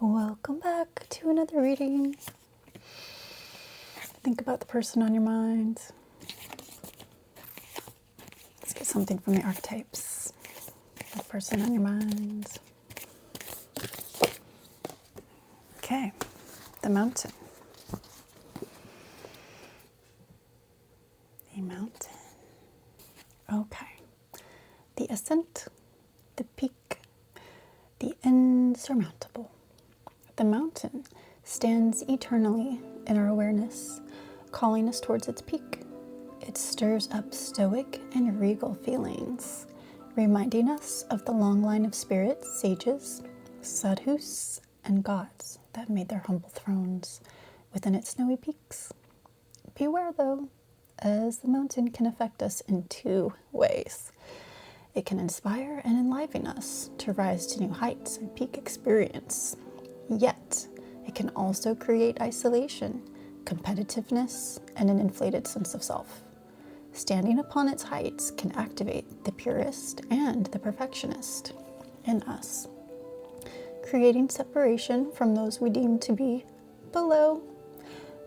Welcome back to another reading. Think about the person on your mind. Let's get something from the archetypes. The person on your mind. Okay, the mountain. A mountain. Okay. The ascent, the peak, the insurmountable. The mountain stands eternally in our awareness, calling us towards its peak. It stirs up stoic and regal feelings, reminding us of the long line of spirits, sages, sadhus, and gods that made their humble thrones within its snowy peaks. Beware, though, as the mountain can affect us in two ways. It can inspire and enliven us to rise to new heights and peak experience. Yet, it can also create isolation, competitiveness, and an inflated sense of self. Standing upon its heights can activate the purist and the perfectionist in us, creating separation from those we deem to be below.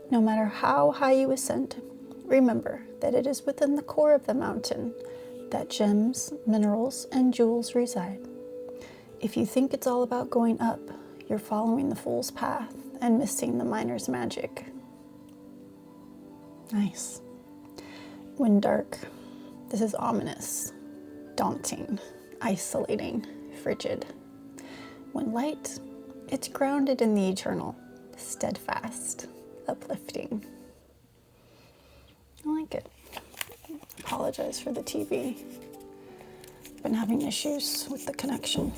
No matter how high you ascend, remember that it is within the core of the mountain that gems, minerals, and jewels reside. If you think it's all about going up, you're following the fool's path and missing the miner's magic. Nice. When dark, this is ominous, daunting, isolating, frigid. When light, it's grounded in the eternal, steadfast, uplifting. I like it. Apologize for the TV. Been having issues with the connection.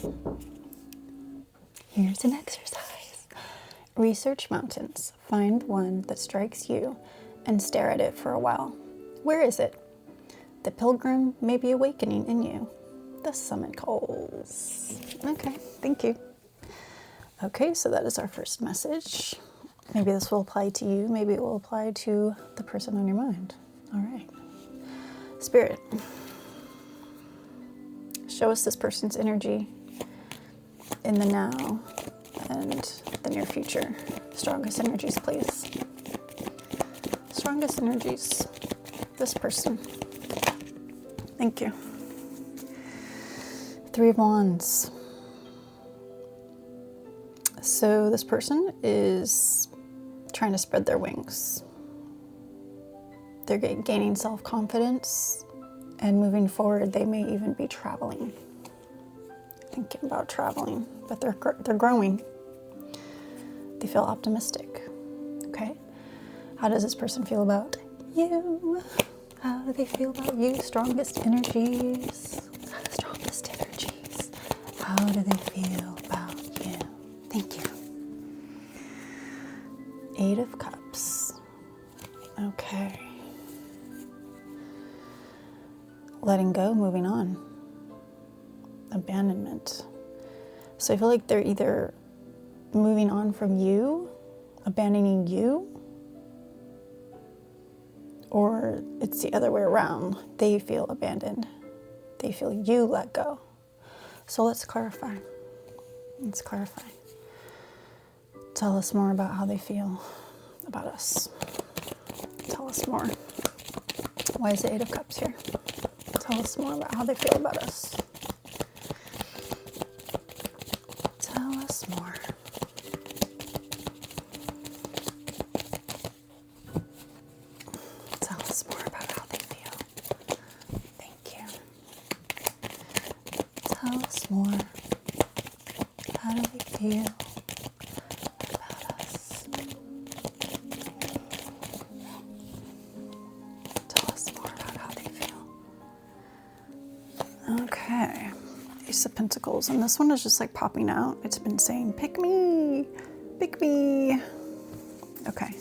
Here's an exercise. Research mountains. Find one that strikes you and stare at it for a while. Where is it? The pilgrim may be awakening in you. The summit calls. Okay, thank you. Okay, so that is our first message. Maybe this will apply to you. Maybe it will apply to the person on your mind. All right. Spirit, show us this person's energy in the now and the near future. Strongest energies, please. Strongest energies. This person. Thank you. Three of Wands. So this person is trying to spread their wings. They're gaining self-confidence, and moving forward, they may even be traveling. Thinking about traveling, but they're growing. They feel optimistic. Okay? How does this person feel about you? How do they feel about you? Strongest energies. Strongest energies. How do they feel about you? Thank you. Eight of Cups. Okay. Letting go, moving on. Abandonment. So I feel like they're either moving on from you, abandoning you, or it's the other way around. They feel abandoned. They feel you let go. So let's clarify. Let's clarify. Tell us more about how they feel about us. Tell us more. Why is the Eight of Cups here? Tell us more about how they feel about us. Tell us more. Tell us more about how they feel. Thank you. Tell us more. How do they feel about us? Tell us more about how they feel. Okay, Ace of Pentacles, and this one is just like popping out. It's been saying, pick me, pick me. Okay,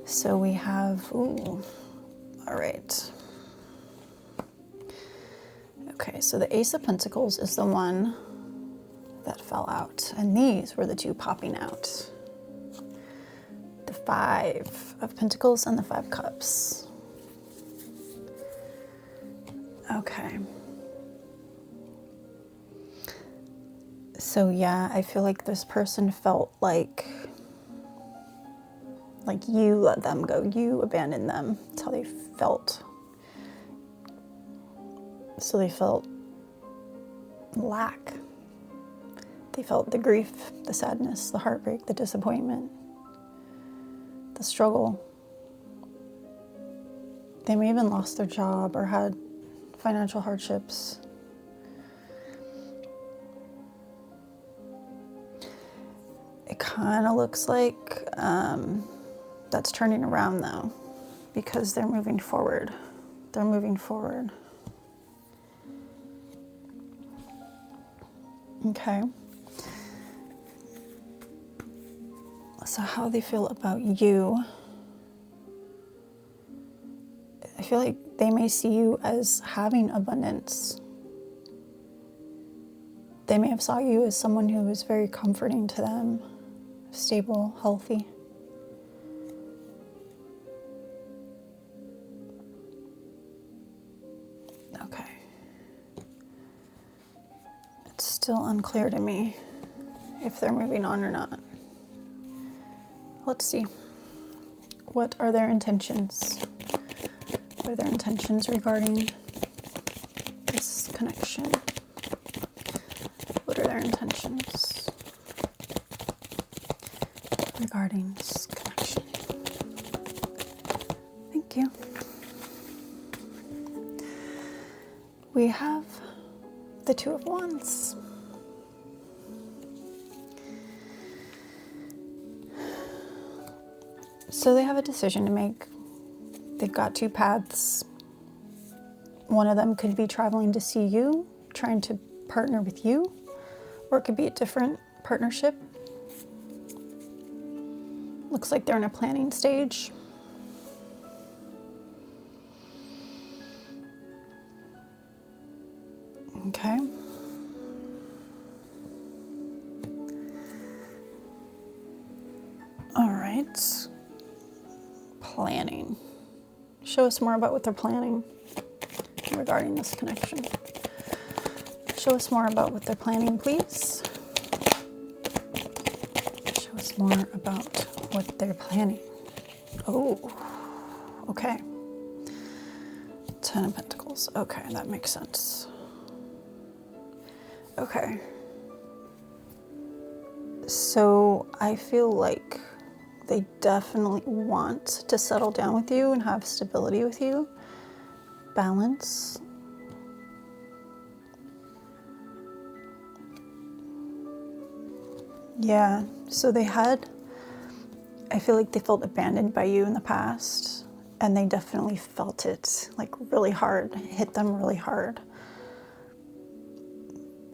so we have, ooh, all right. Okay, so the Ace of Pentacles is the one that fell out, and these were the two popping out. The Five of Pentacles and the Five of Cups. Okay. So yeah, I feel like this person felt like you let them go, you abandoned them. That's how they felt. So they felt lack. They felt the grief, the sadness, the heartbreak, the disappointment, the struggle. They may even lost their job or had financial hardships. It kind of looks like that's turning around though, because they're moving forward. They're moving forward. Okay. So how they feel about you, I feel like they may see you as having abundance. They may have saw you as someone who was very comforting to them, stable, healthy. Okay. It's still unclear to me if they're moving on or not. Let's see. What are their intentions? What are their intentions regarding this connection? What are their intentions regarding this connection? Thank you. We have the Two of Wands. So they have a decision to make. They've got two paths. One of them could be traveling to see you, trying to partner with you, or it could be a different partnership. Looks like they're in a planning stage. Okay. All right. Planning. Show us more about what they're planning regarding this connection. Show us more about what they're planning, please. Show us more about what they're planning. Oh, okay. 10 of Pentacles. Okay, that makes sense. Okay. So I feel like they definitely want to settle down with you and have stability with you. Balance. Yeah, so I feel like they felt abandoned by you in the past, and they definitely felt it like really hard, hit them really hard.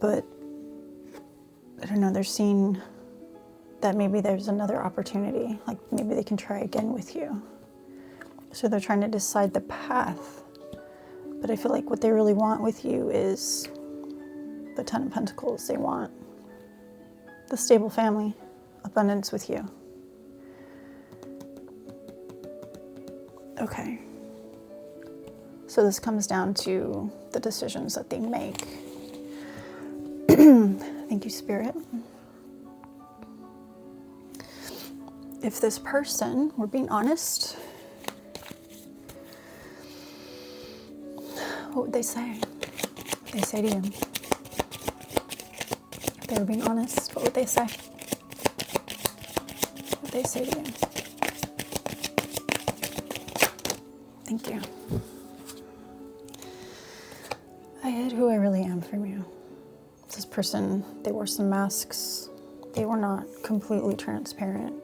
But I don't know, they're seeing that maybe there's another opportunity, like maybe they can try again with you. So they're trying to decide the path. But I feel like what they really want with you is the 10 of Pentacles. They want the stable family, abundance with you. Okay. So this comes down to the decisions that they make. Thank you, Spirit. If this person were being honest, what would they say? What would they say to you? If they were being honest, what would they say? What would they say to you? Thank you. I hid who I really am from you. This person, they wore some masks. They were not completely transparent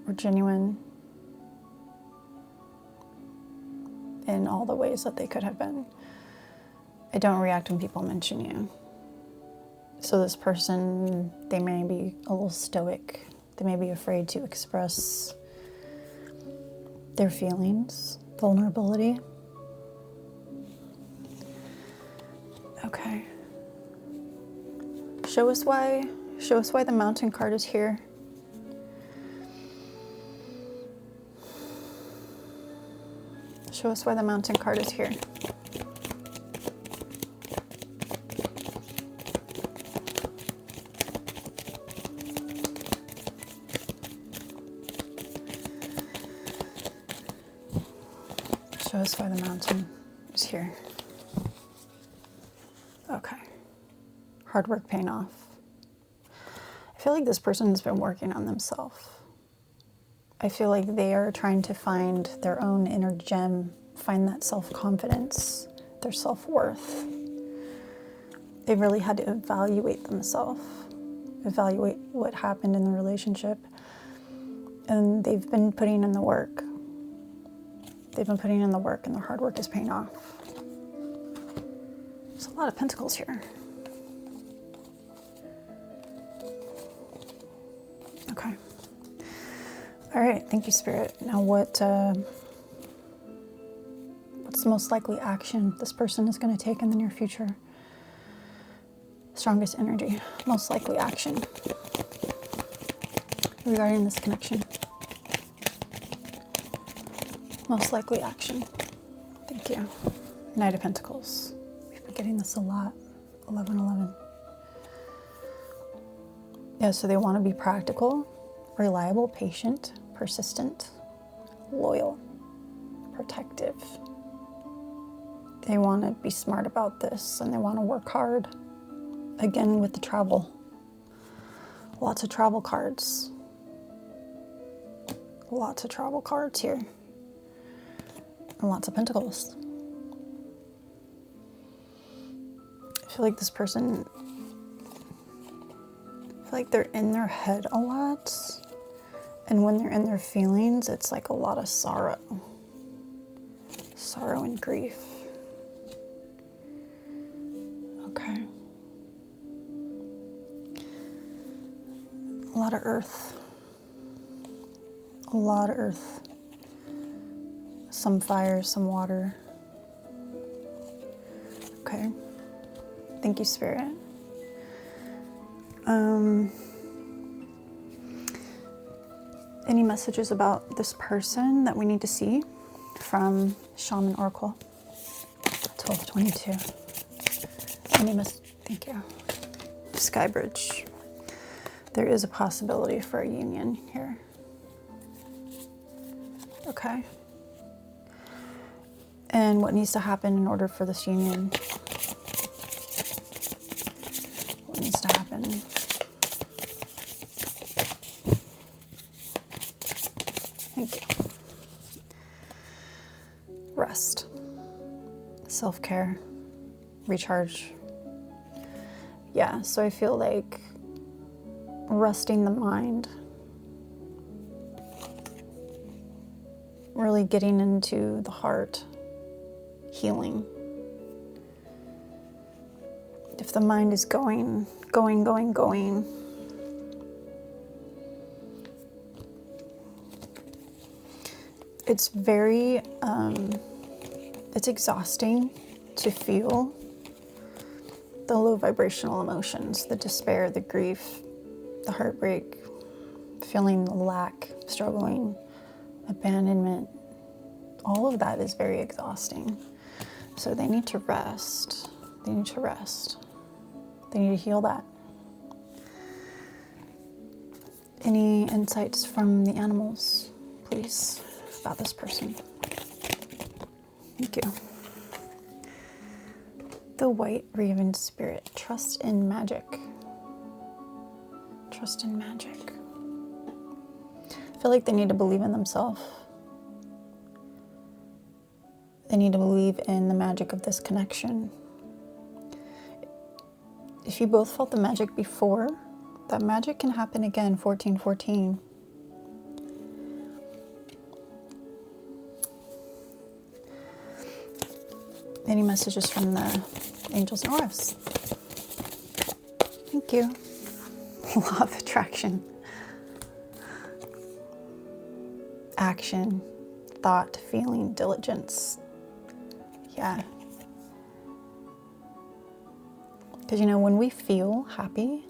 or genuine in all the ways that they could have been. I don't react when people mention you. So this person, they may be a little stoic. They may be afraid to express their feelings, vulnerability. Okay. Show us why the Mountain card is here. Show us why the Mountain card is here. Show us why the mountain is here. Okay. Hard work paying off. I feel like this person's been working on themselves. I feel like they are trying to find their own inner gem, find that self-confidence, their self-worth. They really had to evaluate themselves, evaluate what happened in the relationship, and they've been putting in the work. They've been putting in the work, and their hard work is paying off. There's a lot of pentacles here. Okay. All right, thank you, Spirit. Now what's the most likely action this person is going to take in the near future? Strongest energy, most likely action regarding this connection. Most likely action. Thank you. Knight of Pentacles. We've been getting this a lot. 1111. Yeah, so they want to be practical, reliable, patient, persistent, loyal, protective. They want to be smart about this, and they want to work hard. Again, with the travel. Lots of travel cards. Lots of travel cards here. And lots of pentacles. I feel like this person, I feel like they're in their head a lot. And when they're in their feelings, it's like a lot of sorrow. Sorrow and grief. Okay. A lot of earth. A lot of earth. Some fire, some water. Okay. Thank you, Spirit. Any messages about this person that we need to see from Shaman Oracle? 1222. Thank you. Skybridge. There is a possibility for a union here. Okay. And what needs to happen in order for this union? What needs to happen? Thank you. Rest. Self-care. Recharge. Yeah, so I feel like resting the mind. Really getting into the heart. Healing. If the mind is going, it's very, it's exhausting to feel the low vibrational emotions, the despair, the grief, the heartbreak, feeling the lack, struggling, abandonment. All of that is very exhausting. So they need to rest. They need to rest. They need to heal that. Any insights from the animals, please, about this person? Thank you. The White Raven Spirit. Trust in magic. Trust in magic. I feel like they need to believe in themselves. They need to believe in the magic of this connection. If you both felt the magic before, that magic can happen again. 1414. Any messages from the angels and auras? Thank you. Law of attraction. Action, thought, feeling, diligence. Yeah. Because, you know, when we feel happy,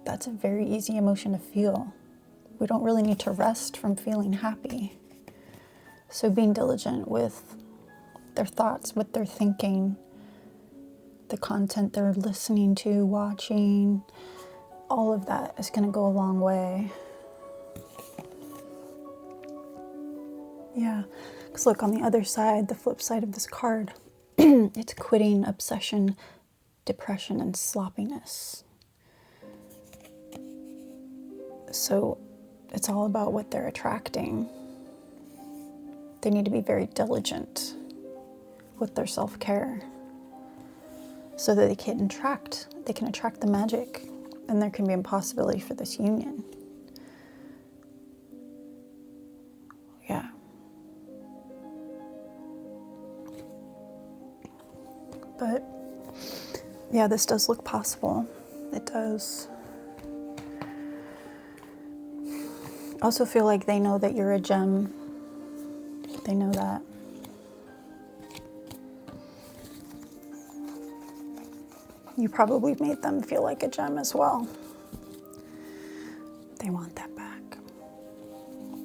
that's a very easy emotion to feel. We don't really need to rest from feeling happy. So being diligent with their thoughts, what they're thinking, the content they're listening to, watching, all of that is going to go a long way. Yeah, because look, on the other side, the flip side of this card, it's quitting, obsession, depression, and sloppiness. So it's all about what they're attracting. They need to be very diligent with their self-care so that they can attract the magic, and there can be a possibility for this union. Yeah. But yeah, this does look possible. It does. I also feel like they know that you're a gem. They know that. You probably made them feel like a gem as well. They want that back.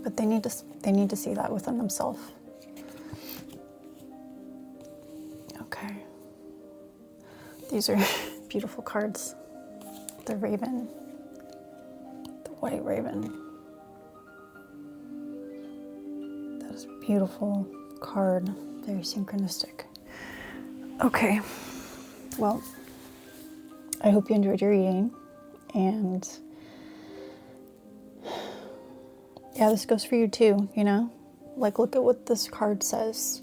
But they need to see that within themselves. Okay. These are beautiful cards. The raven. The white raven. That is a beautiful card. Very synchronistic. Okay. Well, I hope you enjoyed your reading, and yeah, this goes for you too, you know? Like, look at what this card says.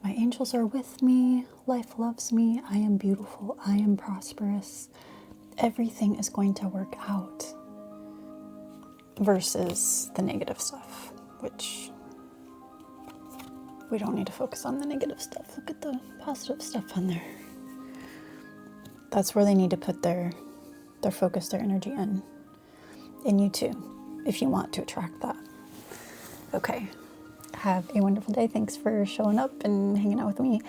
My angels are with me, life loves me, I am beautiful, I am prosperous, everything is going to work out. Versus the negative stuff, which we don't need to focus on the negative stuff. Look at the positive stuff on there. That's where they need to put their focus, their energy in you too, if you want to attract that. Okay, have a wonderful day. Thanks for showing up and hanging out with me,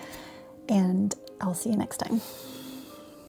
and I'll see you next time.